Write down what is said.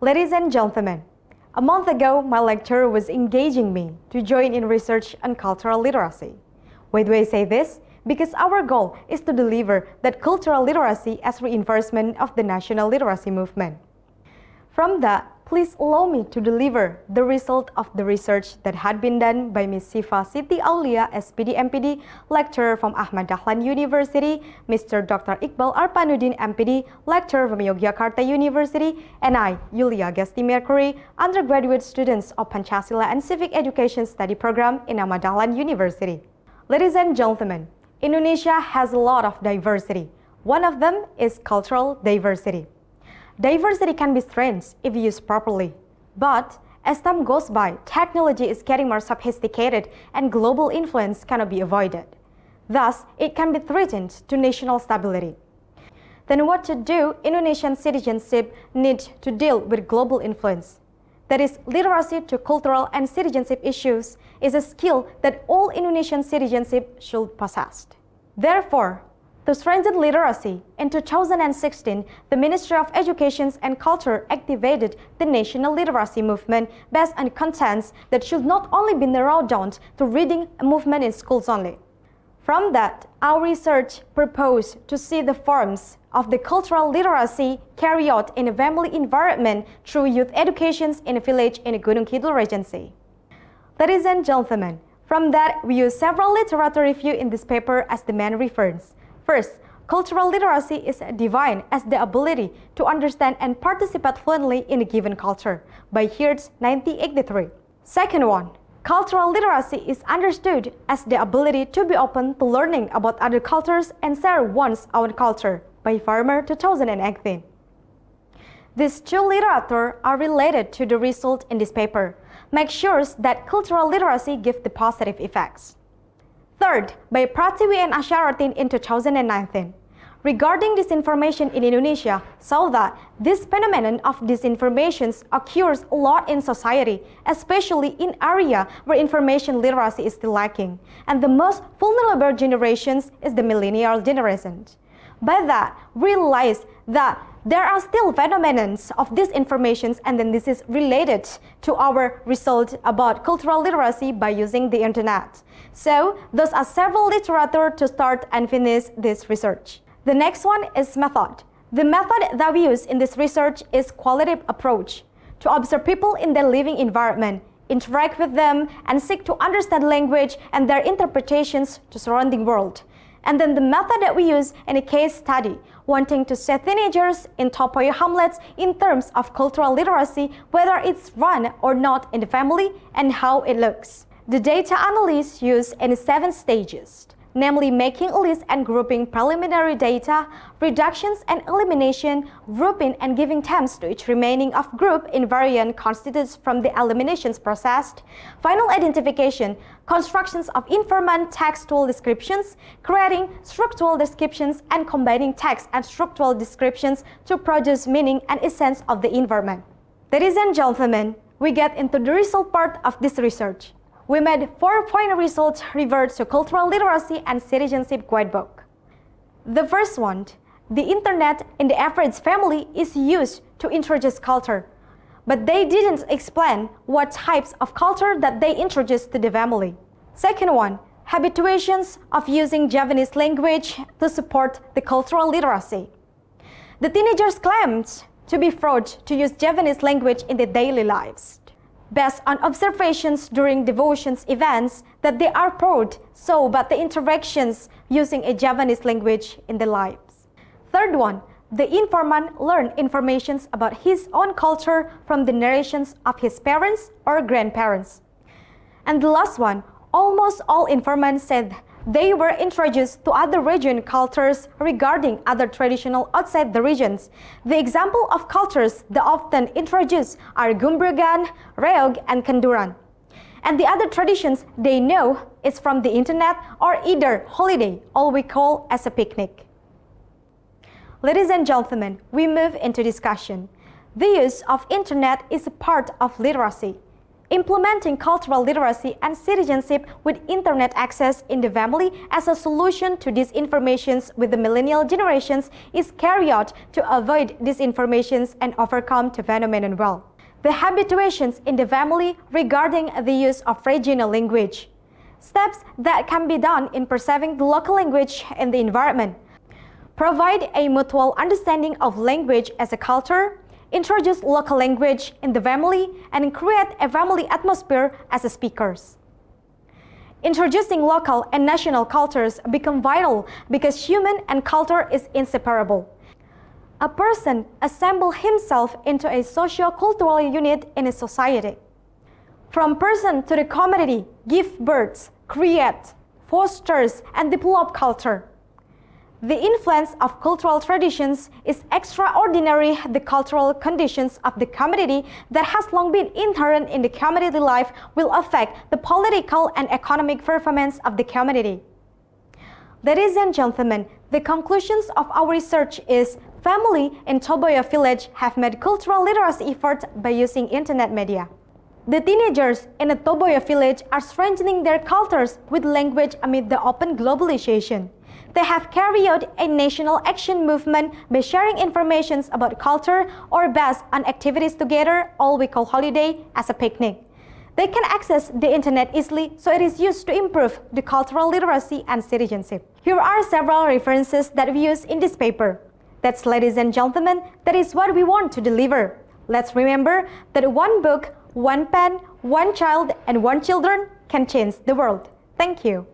Ladies and gentlemen, a month ago, my lecturer was engaging me to join in research on cultural literacy. Why do I say this? Because our goal is to deliver that cultural literacy as reinforcement of the national literacy movement. From that, please allow me to deliver the result of the research that had been done by Ms. Syifa Siti Aulia, S.Pd. M.Pd, lecturer from Ahmad Dahlan University, Mr. Dr. Iqbal Arpannudin, M.Pd, lecturer from Yogyakarta University, and I, Yulia, Gesti Merkuri, undergraduate students of Pancasila and Civic Education Study Program in Ahmad Dahlan University. Ladies and gentlemen, Indonesia has a lot of diversity. One of them is cultural diversity. Diversity can be strengths if used properly. But as time goes by, technology is getting more sophisticated and global influence cannot be avoided. Thus, it can be threatened to national stability. Then what to do? Indonesian citizenship needs to deal with global influence. That is, literacy to cultural and citizenship issues is a skill that all Indonesian citizenship should possess. Therefore, to strengthen literacy, in 2016, the Ministry of Education and Culture activated the national literacy movement based on contents that should not only be narrowed down to reading movement in schools only. From that, our research proposed to see the forms of the cultural literacy carried out in a family environment through youth education in a village in Gunung Kidul Regency. Ladies and gentlemen, from that, we use several literature review in this paper as the main reference. First, cultural literacy is defined as the ability to understand and participate fluently in a given culture by Hirsch 1983. Second one, cultural literacy is understood as the ability to be open to learning about other cultures and share one's own culture by Farmer 2018. These two literature are related to the result in this paper. Make sure that cultural literacy gives the positive effects. Third, by Pratiwi and Asharatin in 2019. Regarding disinformation in Indonesia, saw that this phenomenon of disinformation occurs a lot in society, especially in area where information literacy is still lacking. And the most vulnerable generations is the millennial generation. By that, realize that there are still phenomena of disinformation, and then this is related to our result about cultural literacy by using the internet. So, those are several literature to start and finish this research. The next one is method. The method that we use in this research is qualitative approach, to observe people in their living environment, interact with them, and seek to understand language and their interpretations to surrounding world. And then the method that we use in a case study, wanting to set teenagers in Topoyo hamlets in terms of cultural literacy, whether it's run or not in the family and how it looks. The data analysis used in 7 stages, namely making a list and grouping preliminary data, reductions and elimination, grouping and giving terms to each remaining of group invariant constitutes from the eliminations process, final identification, constructions of informant textual descriptions, creating structural descriptions and combining text and structural descriptions to produce meaning and essence of the environment. Ladies and gentlemen, we get into the result part of this research. We made 4-point results referred to cultural literacy and citizenship guidebook. The first one, the internet in the average family is used to introduce culture, but they didn't explain what types of culture that they introduced to the family. Second one, habituations of using Javanese language to support the cultural literacy. The teenagers claimed to be fraud to use Javanese language in their daily lives, based on observations during devotions events that they are proud so about the interactions using a Javanese language in their lives. Third one, the informant learned information about his own culture from the narrations of his parents or grandparents. And the last one, almost all informants said they were introduced to other region cultures regarding other traditional outside the regions. The example of cultures that often introduced are Gumbregan, Reog, and Kenduran. And the other traditions they know is from the internet or either holiday, all we call as a picnic. Ladies and gentlemen, we move into discussion. The use of internet is a part of literacy. Implementing cultural literacy and citizenship with internet access in the family as a solution to disinformations with the millennial generations is carried out to avoid disinformations and overcome the phenomenon well. The habituations in the family regarding the use of regional language. Steps that can be done in preserving the local language in the environment. Provide a mutual understanding of language as a culture, introduce local language in the family, and create a family atmosphere as speakers. Introducing local and national cultures become vital because human and culture is inseparable. A person assembles himself into a socio-cultural unit in a society. From person to the community, give birth, create, fosters, and develop culture. The influence of cultural traditions is extraordinary. The cultural conditions of the community that has long been inherent in the community life will affect the political and economic performance of the community. Ladies and gentlemen, the conclusions of our research is family in Toboyo village have made cultural literacy efforts by using internet media. The teenagers in a Toboyo village are strengthening their cultures with language amid the open globalization. They have carried out a national action movement by sharing information about culture or based on activities together, all we call holiday, as a picnic. They can access the internet easily, so it is used to improve the cultural literacy and citizenship. Here are several references that we use in this paper. That's, ladies and gentlemen, that is what we want to deliver. Let's remember that one book, one pen, one child, and one children can change the world. Thank you.